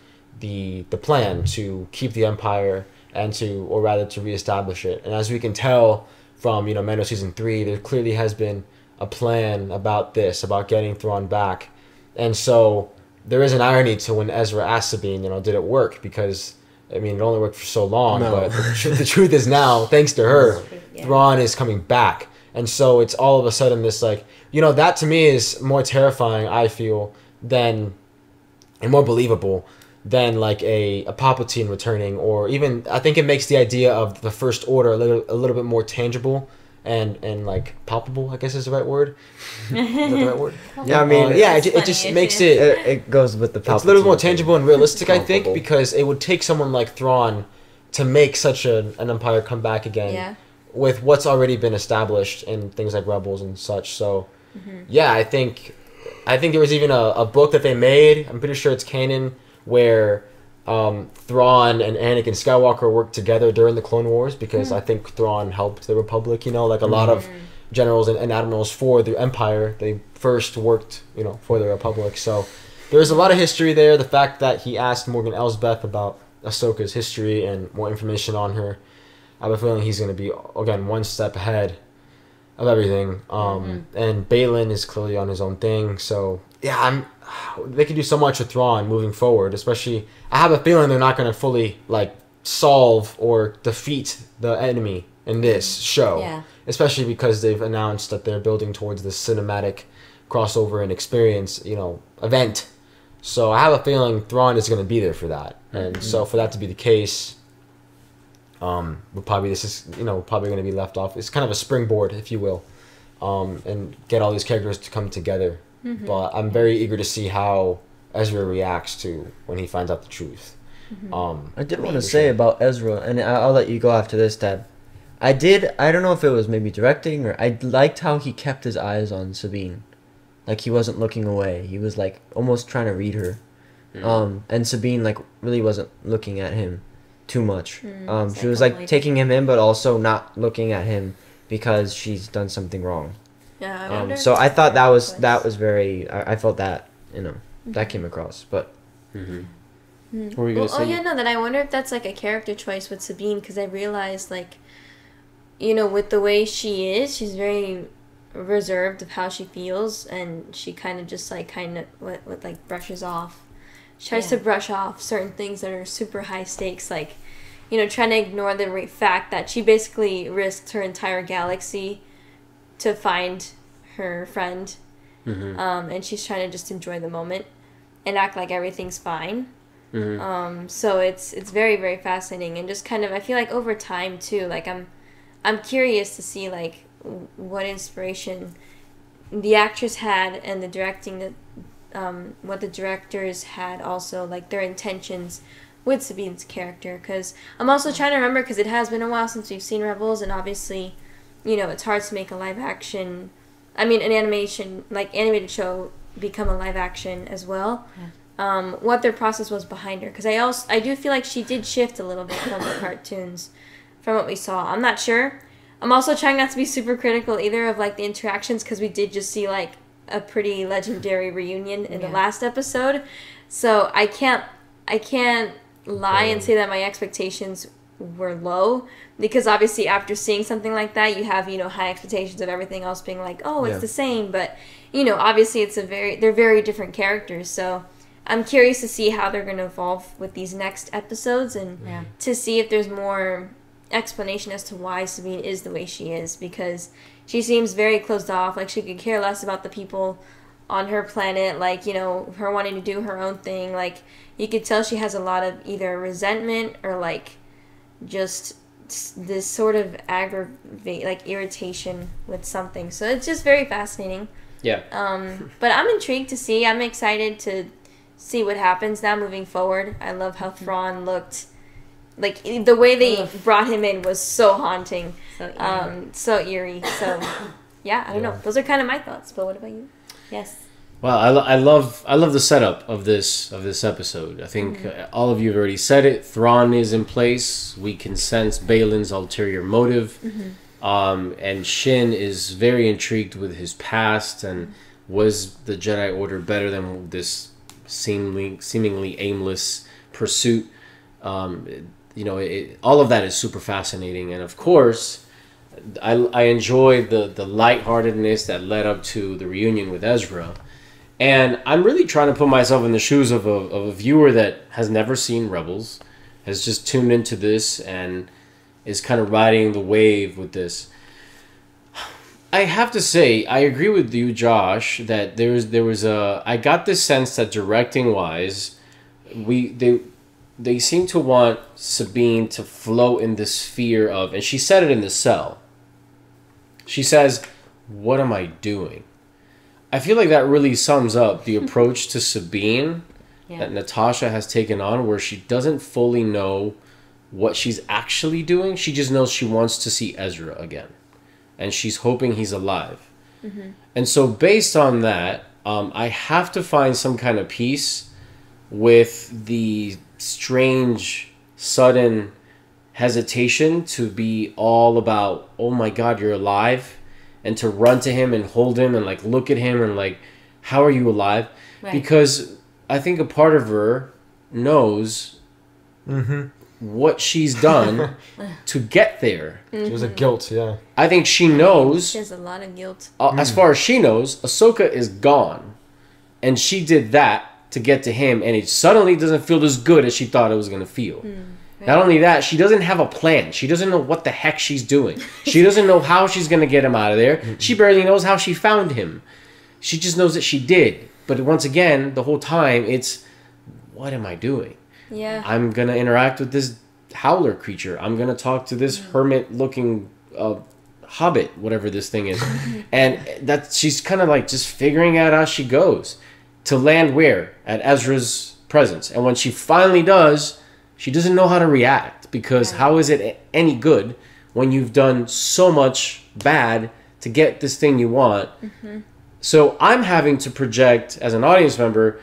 Speaker 1: the plan to keep the Empire and to reestablish it. And as we can tell from Mando season 3, there clearly has been a plan about getting Thrawn back, and so there is an irony to when Ezra asked Sabine, did it work? Because it only worked for so long, but the truth is now, thanks to her, Thrawn is coming back, and so it's all of a sudden this that to me is more terrifying, I feel, and more believable than like a Palpatine returning, or even I think it makes the idea of the First Order a little bit more tangible and like palpable, I guess is the right word. Is that the right word?
Speaker 5: Yeah,
Speaker 1: it just makes
Speaker 5: it goes with the Palpatine.
Speaker 1: It's a little more tangible and realistic, I think, because it would take someone like Thrawn to make such an empire come back again with what's already been established in things like Rebels and such. So I think there was even a book that they made, I'm pretty sure it's canon, where Thrawn and Anakin Skywalker worked together during the Clone Wars, because I think Thrawn helped the Republic, like a lot of generals and admirals for the Empire, they first worked, for the Republic. So there's a lot of history there. The fact that he asked Morgan Elsbeth about Ahsoka's history and more information on her, I have a feeling he's going to be, again, one step ahead of everything. And Baylan is clearly on his own thing. So, they could do so much with Thrawn moving forward, especially, I have a feeling they're not going to fully, solve or defeat the enemy in this show. Yeah. Especially because they've announced that they're building towards this cinematic crossover and experience, event. So I have a feeling Thrawn is going to be there for that. And so for that to be the case, probably going to be left off. It's kind of a springboard, if you will, and get all these characters to come together. But I'm very eager to see how Ezra reacts to when he finds out the truth.
Speaker 5: I did want to say about Ezra, and I'll let you go after this, Dad. I don't know if it was maybe directing, or I liked how he kept his eyes on Sabine. Like, he wasn't looking away. He was, almost trying to read her. And Sabine, really wasn't looking at him too much. She was, taking him in, but also not looking at him because she's done something wrong.
Speaker 4: Yeah,
Speaker 5: so I thought that was very... I felt that, that came across, but...
Speaker 2: What were you going to say?
Speaker 4: That I wonder if that's, a character choice with Sabine, because I realized, with the way she is, she's very reserved of how she feels, and she kind of just brushes off. She tries to brush off certain things that are super high stakes, trying to ignore the fact that she basically risked her entire galaxy to find her friend, and she's trying to just enjoy the moment and act like everything's fine. So it's very, very fascinating, and just kind of, I feel like over time too, I'm curious to see what inspiration the actress had, and the directing that what the directors had also, their intentions with Sabine's character, because I'm also trying to remember, because it has been a while since we've seen Rebels, and obviously it's hard to make a live action, an animation, animated show become a live action as well. What their process was behind her, because I do feel like she did shift a little bit from the cartoons, from what we saw. I'm not sure. I'm also trying not to be super critical either of the interactions, because we did just see a pretty legendary reunion in the last episode, so I can't lie and say that my expectations were low, because obviously after seeing something like that, you have high expectations of everything else being it's the same, but obviously they're very different characters, so I'm curious to see how they're going to evolve with these next episodes, and to see if there's more explanation as to why Sabine is the way she is, because she seems very closed off, she could care less about the people on her planet, her wanting to do her own thing, you could tell she has a lot of either resentment or just this sort of irritation with something, so it's just very fascinating. But I'm intrigued to see. I'm excited to see what happens now moving forward. I love how Thrawn looked. The way they brought him in was so haunting. So eerie. So, I don't know. Those are kind of my thoughts, but what about you? Yes.
Speaker 2: Well, I love the setup of this episode. I think all of you have already said it. Thrawn is in place. We can sense Baylan's ulterior motive. And Shin is very intrigued with his past, and was the Jedi Order better than this seemingly aimless pursuit? you know, all of that is super fascinating. And of course, I enjoyed the lightheartedness that led up to the reunion with Ezra. And I'm really trying to put myself in the shoes of a viewer that has never seen Rebels, has just tuned into this and is kind of riding the wave with this. I have to say, I agree with you, Josh, that there was a... I got this sense that directing-wise, they seem to want Sabine to float in this sphere of... And she said it in the cell. She says, "What am I doing?" I feel like that really sums up the approach to Sabine that Natasha has taken on, where she doesn't fully know what she's actually doing. She just knows she wants to see Ezra again. And she's hoping he's alive. Mm-hmm. And so based on that, I have to find some kind of peace with the strange, sudden hesitation to be all about, oh my God, you're alive. And to run to him and hold him and like look at him and like, how are you alive? Right. Because I think a part of her knows what she's done to get there.
Speaker 1: It was a guilt, yeah.
Speaker 2: I think she knows.
Speaker 4: There's a lot of guilt.
Speaker 2: As far as she knows, Ahsoka is gone. And she did that to get to him, and it suddenly doesn't feel as good as she thought it was going to feel. Right. Not only that, she doesn't have a plan. She doesn't know what the heck she's doing. She doesn't know how she's going to get him out of there. She barely knows how she found him. She just knows that she did. But once again, the whole time, it's, what am I doing?
Speaker 4: Yeah.
Speaker 2: I'm going to interact with this howler creature. I'm going to talk to this hermit-looking hobbit, whatever this thing is. And that she's kind of like just figuring out how she goes. To land where? At Ezra's presence. And when she finally does, she doesn't know how to react. Because how is it any good when you've done so much bad to get this thing you want? So I'm having to project, as an audience member,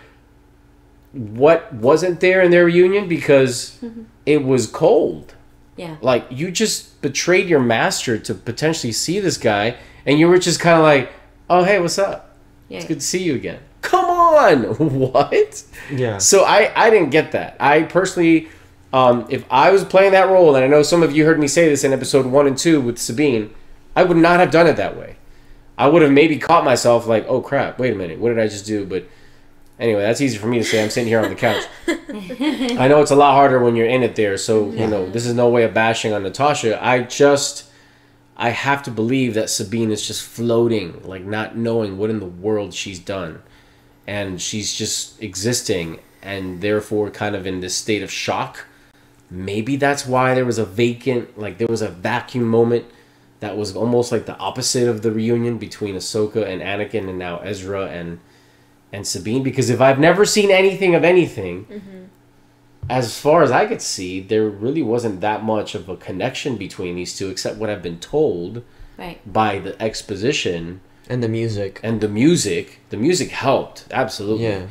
Speaker 2: what wasn't there in their reunion, because it was cold.
Speaker 3: Yeah.
Speaker 2: Like, you just betrayed your master to potentially see this guy, and you were just kind of like, oh, hey, what's up?
Speaker 3: Yeah.
Speaker 2: It's good to see you again. Come on! What?
Speaker 1: Yeah.
Speaker 2: So I didn't get that. I personally, if I was playing that role, and I know some of you heard me say this in episode 1 and 2 with Sabine, I would not have done it that way. I would have maybe caught myself like, oh crap, wait a minute, what did I just do? But anyway, that's easy for me to say. I'm sitting here on the couch. I know it's a lot harder when you're in it there, so, you know, this is no way of bashing on Natasha. I have to believe that Sabine is just floating, like not knowing what in the world she's done. And she's just existing, and therefore kind of in this state of shock. Maybe that's why there was a vacuum moment that was almost like the opposite of the reunion between Ahsoka and Anakin, and now Ezra and Sabine. Because if I've never seen anything of anything, as far as I could see, there really wasn't that much of a connection between these two, except what I've been told by the exposition.
Speaker 5: And the music.
Speaker 2: The music helped, absolutely. Yeah.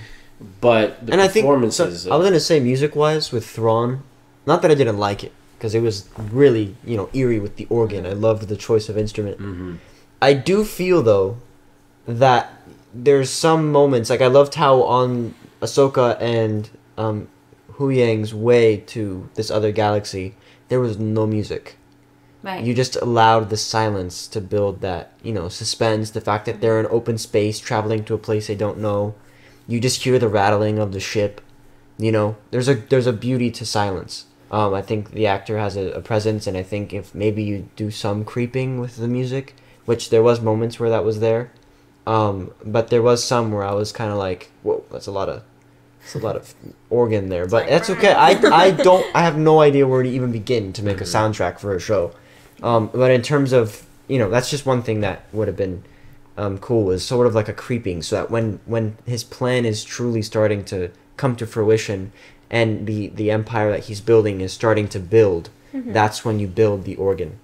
Speaker 2: But the performances...
Speaker 5: I was going to say, music-wise, with Thrawn, not that I didn't like it, because it was really, eerie with the organ. I loved the choice of instrument. I do feel, though, that there's some moments, like I loved how on Ahsoka and Huyang's way to this other galaxy, there was no music.
Speaker 3: Right.
Speaker 5: You just allowed the silence to build that, suspense, the fact that they're in open space, traveling to a place they don't know. You just hear the rattling of the ship. There's a beauty to silence. I think the actor has a presence, and I think if maybe you do some creeping with the music, which there was moments where that was there, but there was some where I was kind of like, whoa, that's a lot of organ there. But that's okay. I have no idea where to even begin to make a soundtrack for a show. But in terms of, that's just one thing that would have been cool, is sort of like a creeping, so that when his plan is truly starting to come to fruition, and the empire that he's building is starting to build, that's when you build the organ.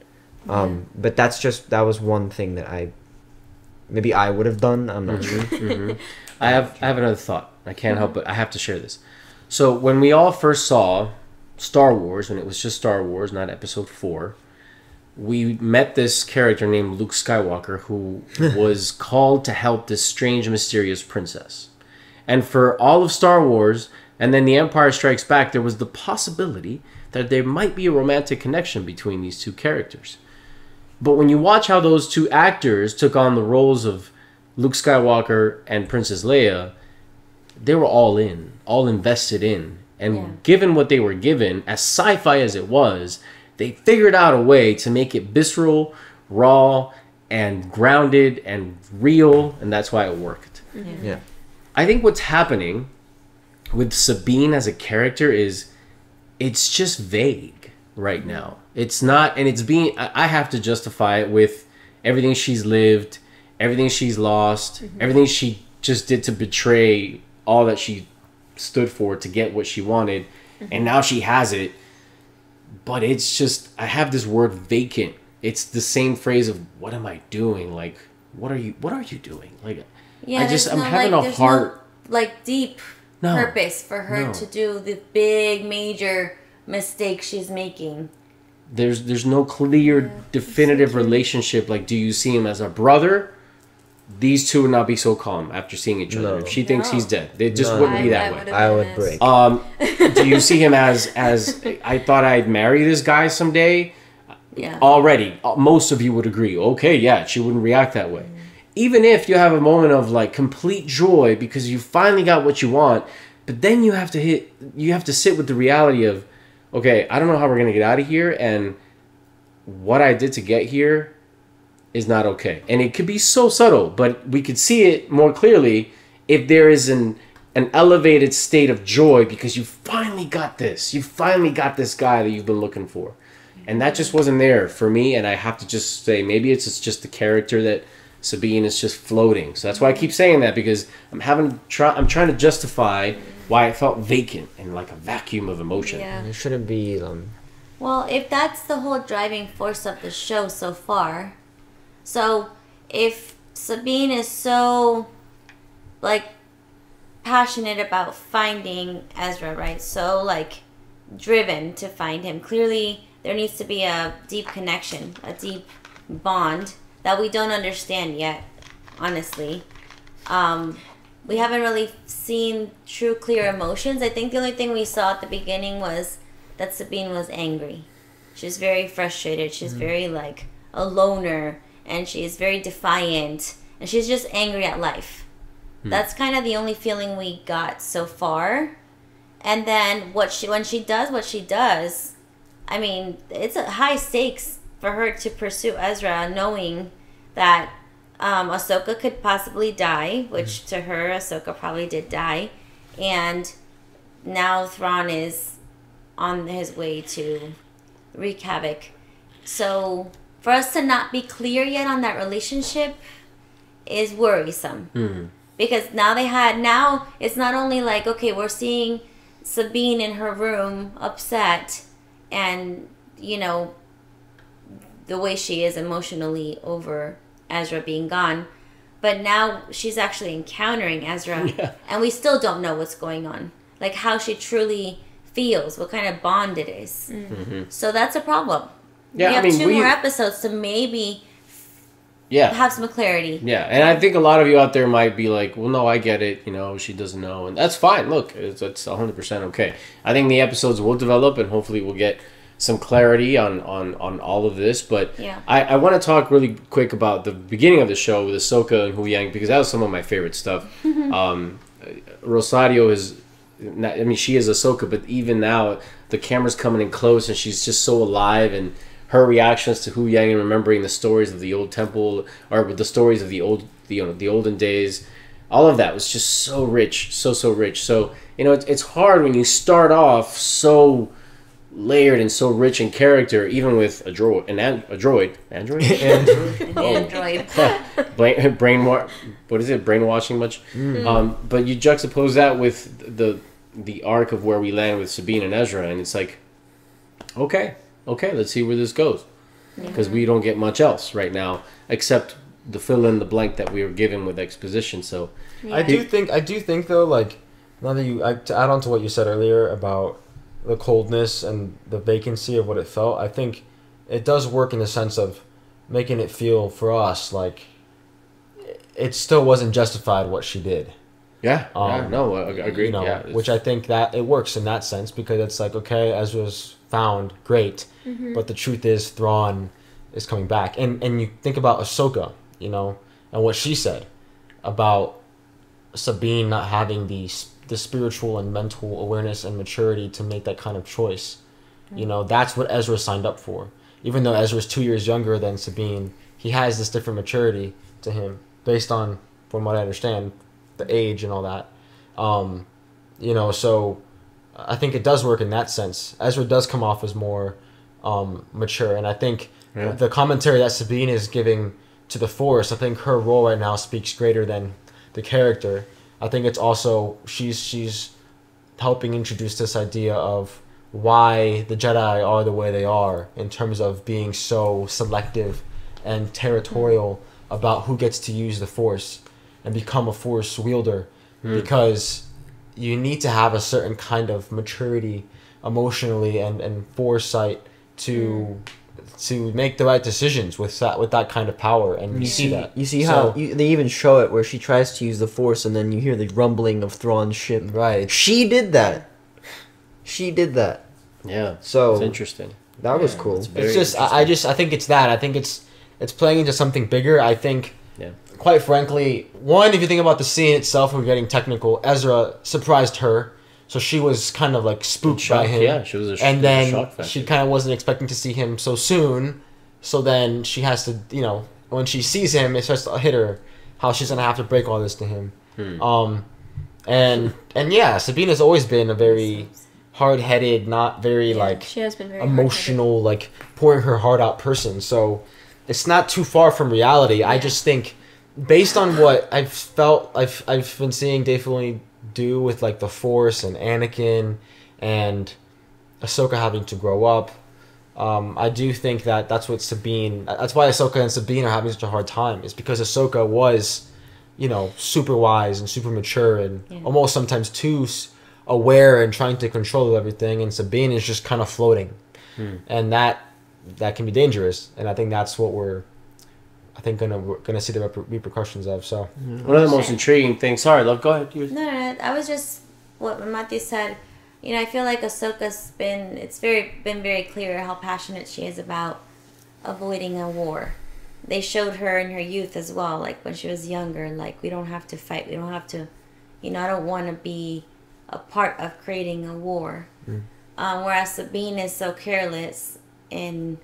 Speaker 5: But that was one thing that maybe I would have done. I'm not sure.
Speaker 2: I have another thought. I can't help it. I have to share this. So when we all first saw Star Wars, when it was just Star Wars, not Episode 4, we met this character named Luke Skywalker, who was called to help this strange, mysterious princess. And for all of Star Wars, And then The Empire Strikes Back, there was the possibility that there might be a romantic connection between these two characters. But when you watch how those two actors took on the roles of Luke Skywalker and Princess Leia, they were all in, all invested in. And given what they were given, as sci-fi as it was, they figured out a way to make it visceral, raw, and grounded and real, and that's why it worked.
Speaker 5: Yeah.
Speaker 2: I think what's happening with Sabine as a character is it's just vague right now. It's not, and it's being, I have to justify it with everything she's lived, everything she's lost, everything she just did to betray all that she stood for to get what she wanted, and now she has it. But it's just, I have this word vacant. It's the same phrase of, what am I doing? Like, what are you doing? Like,
Speaker 3: yeah,
Speaker 2: I'm having a hard,
Speaker 3: deep purpose for her to do the big major mistake she's making.
Speaker 2: There's no clear definitive relationship. Like, do you see him as a brother? These two would not be so calm after seeing each other. If she thinks he's dead, they just wouldn't be that way.
Speaker 5: I would break.
Speaker 2: Do you see him as I thought I'd marry this guy someday?
Speaker 3: Yeah.
Speaker 2: Already, most of you would agree. Okay, yeah, she wouldn't react that way. Even if you have a moment of like complete joy because you finally got what you want, but then you have to sit with the reality of, okay, I don't know how we're gonna get out of here, and what I did to get here is not okay. And it could be so subtle, but we could see it more clearly if there is an elevated state of joy because you finally got this. You finally got this guy that you've been looking for. And that just wasn't there for me, and I have to just say maybe it's just the character that Sabine is just floating. So that's why I keep saying that, because I'm trying to justify why it felt vacant and like a vacuum of emotion.
Speaker 3: Yeah.
Speaker 5: It shouldn't be
Speaker 3: Well, if that's the whole driving force of the show so far, so if Sabine is so like passionate about finding Ezra, right? So like driven to find him, clearly there needs to be a deep connection, a deep bond that we don't understand yet, honestly. We haven't really seen true clear emotions. I think the only thing we saw at the beginning was that Sabine was angry. She's very frustrated. She's very like a loner, and she's very defiant, and she's just angry at life. That's kind of the only feeling we got so far. And then when she does what she does, I mean, it's a high stakes for her to pursue Ezra, knowing that Ahsoka could possibly die, which to her, Ahsoka probably did die. And now Thrawn is on his way to wreak havoc. So for us to not be clear yet on that relationship is worrisome. Because now it's not only like, okay, we're seeing Sabine in her room upset and, you know, the way she is emotionally over Ezra being gone, but now she's actually encountering Ezra, and we still don't know what's going on, like how she truly feels, what kind of bond it is. So that's a problem. We have two more episodes to maybe have some clarity.
Speaker 2: Yeah, and I think a lot of you out there might be like, well, no, I get it, you know, she doesn't know, and that's fine. Look, it's 100% okay. I think the episodes will develop, and hopefully we'll get some clarity on all of this, but I want to talk really quick about the beginning of the show with Ahsoka and Hu Yang, because that was some of my favorite stuff. Rosario is, I mean, she is Ahsoka, but even now the camera's coming in close and she's just so alive, and her reactions to Hu Yang and remembering the stories of the old temple, or the stories of the olden days, all of that was just so rich, so rich. So, you know, it's hard when you start off so layered and so rich in character, even with a droid. What is it? Brainwashing much? But you juxtapose that with the arc of where we land with Sabine and Ezra, and it's like, okay, let's see where this goes, because we don't get much else right now except the fill in the blank that we were given with exposition. So
Speaker 1: I do think though, like, now that to add on to what you said earlier about the coldness and the vacancy of what it felt, I think it does work in the sense of making it feel for us like it still wasn't justified what she did.
Speaker 2: Yeah, no, I agree.
Speaker 1: You know,
Speaker 2: yeah,
Speaker 1: which I think that it works in that sense because it's like, okay, Ezra's found, great, but the truth is Thrawn is coming back. And you think about Ahsoka, you know, and what she said about Sabine not having the spiritual and mental awareness and maturity to make that kind of choice. You know, that's what Ezra signed up for. Even though Ezra's 2 years younger than Sabine, he has this different maturity to him based on, from what I understand, the age and all that. You know, so I think it does work in that sense. Ezra does come off as more mature, and I think the commentary that Sabine is giving to the Force, I think her role right now speaks greater than the character. I think it's also she's helping introduce this idea of why the Jedi are the way they are in terms of being so selective and territorial about who gets to use the Force and become a Force wielder, because you need to have a certain kind of maturity emotionally and foresight to make the right decisions with that kind of power, and you see that.
Speaker 5: You see how they even show it where she tries to use the Force, and then you hear the rumbling of Thrawn's ship.
Speaker 1: Right.
Speaker 5: She did that. She did that.
Speaker 2: Yeah.
Speaker 5: So
Speaker 2: it's interesting.
Speaker 5: That was cool.
Speaker 1: It's just I think it's that. I think it's playing into something bigger. I think.
Speaker 2: Yeah.
Speaker 1: Quite frankly, one, if you think about the scene itself, we're getting technical. Ezra surprised her, so she was kind of like spooked by him.
Speaker 2: Yeah, she was
Speaker 1: and then
Speaker 2: shock factor.
Speaker 1: she kind of wasn't expecting to see him so soon. So then she has to, you know, when she sees him, it starts to hit her how she's gonna have to break all this to him. And yeah, Sabine has always been a very hard-headed, not very
Speaker 4: she has been very
Speaker 1: emotional, like pouring her heart out person. So it's not too far from reality. I just think, based on what I've been seeing Dave Filoni do with like the Force and Anakin and Ahsoka having to grow up, I do think that's what Sabine. That's why Ahsoka and Sabine are having such a hard time. Is because Ahsoka was, you know, super wise and super mature and almost sometimes too aware and trying to control everything, and Sabine is just kind of floating, and that can be dangerous. And I think that's what we're gonna see the repercussions of. So
Speaker 2: one of the most intriguing things. Sorry, love. Go ahead.
Speaker 3: No, I was just what Matthew said. You know, I feel like Ahsoka's been very clear how passionate she is about avoiding a war. They showed her in her youth as well, like when she was younger, like we don't have to fight, we don't have to, you know, I don't want to be a part of creating a war. Whereas Sabine is so careless in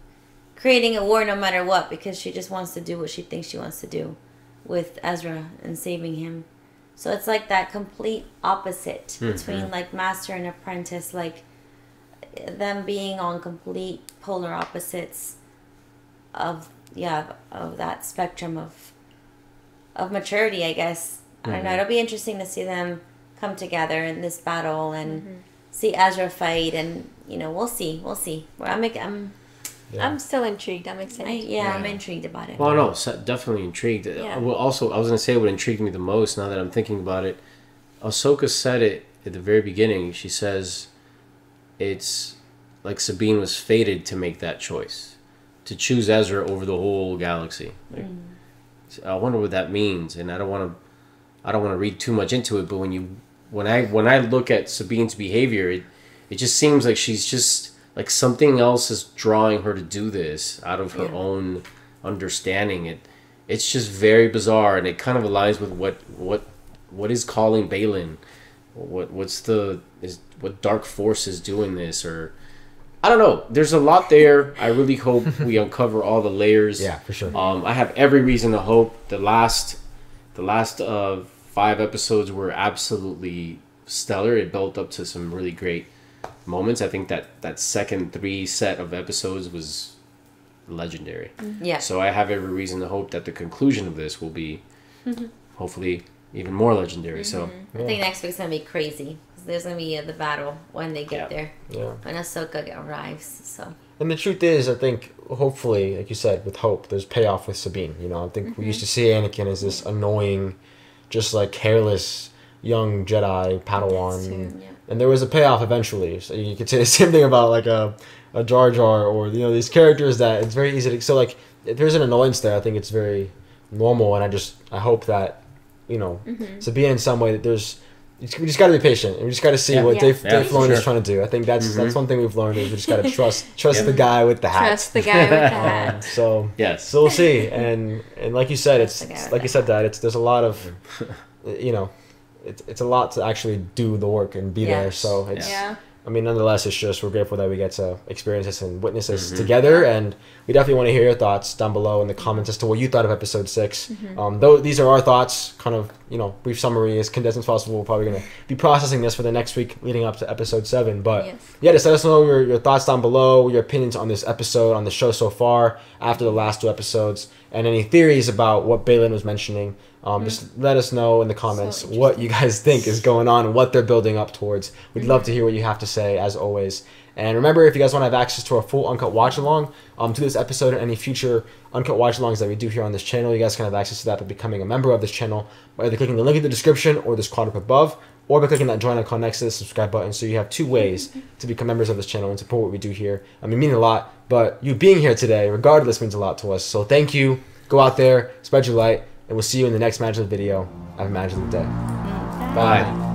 Speaker 3: creating a war no matter what, because she just wants to do what she thinks she wants to do with Ezra and saving him. So it's like that complete opposite between like master and apprentice, like them being on complete polar opposites of that spectrum of maturity, I guess. I don't know. It'll be interesting to see them come together in this battle and see Ezra fight, and you know, we'll see.
Speaker 4: I'm still intrigued. I'm excited.
Speaker 3: I'm intrigued about it.
Speaker 2: Well, no, definitely intrigued.
Speaker 4: Yeah.
Speaker 2: Well, also, I was going to say what intrigued me the most, now that I'm thinking about it. Ahsoka said it at the very beginning. She says it's like Sabine was fated to make that choice, to choose Ezra over the whole galaxy. Like, I wonder what that means, and I don't want to read too much into it. But when I look at Sabine's behavior, it just seems like she's just like something else is drawing her to do this out of her own understanding. It's just very bizarre, and it kind of aligns with what is calling Baylan. What dark force is doing this, or I don't know. There's a lot there. I really hope we uncover all the layers.
Speaker 1: Yeah, for sure.
Speaker 2: I have every reason to hope. The last 5 episodes were absolutely stellar. It built up to some really great moments. I think that second 3 set of episodes was legendary.
Speaker 3: Yeah.
Speaker 2: So I have every reason to hope that the conclusion of this will be hopefully even more legendary. So
Speaker 3: I think next week's gonna be crazy. There's gonna be the battle when they get there.
Speaker 1: Yeah.
Speaker 3: When Ahsoka arrives. So.
Speaker 1: And the truth is, I think, hopefully, like you said, with hope, there's payoff with Sabine. You know, I think we used to see Anakin as this annoying, just like careless young Jedi Padawan. And there was a payoff eventually. So you could say the same thing about like a Jar Jar, or you know, these characters that it's very easy to. So like, if there's an annoyance there, I think it's very normal, and I hope that you know, Sabine in some way. That we just got to be patient, and we just got to see what Dave Filoni is trying to do. I think that's one thing we've learned is we just got to trust the guy with the hat.
Speaker 4: Trust the guy with the hat.
Speaker 1: So we'll see. And like you said, it's like you said, Dad. There's a lot of, you know, it's a lot to actually do the work and be there. So it's. I mean, nonetheless, it's just we're grateful that we get to experience this and witness this together, and we definitely want to hear your thoughts down below in the comments as to what you thought of episode 6. Though these are our thoughts, kind of, you know, brief summary, as condensed as possible. We're probably going to be processing this for the next week leading up to episode 7. But just let us know your thoughts down below, your opinions on this episode, on the show so far after the last 2 episodes, and any theories about what Baylan was mentioning. Just let us know in the comments what you guys think is going on and what they're building up towards. We'd love to hear what you have to say, as always. And remember, if you guys want to have access to our full uncut watch along to this episode and any future uncut watch alongs that we do here on this channel, you guys can have access to that by becoming a member of this channel by either clicking the link in the description or this quad up above, or by clicking that join icon next to the subscribe button. So you have 2 ways to become members of this channel and support what we do here. I mean, it means a lot, but you being here today, regardless, means a lot to us. So thank you. Go out there, spread your light, and we'll see you in the next MaJeliv video. Have a MaJeliv day. Bye.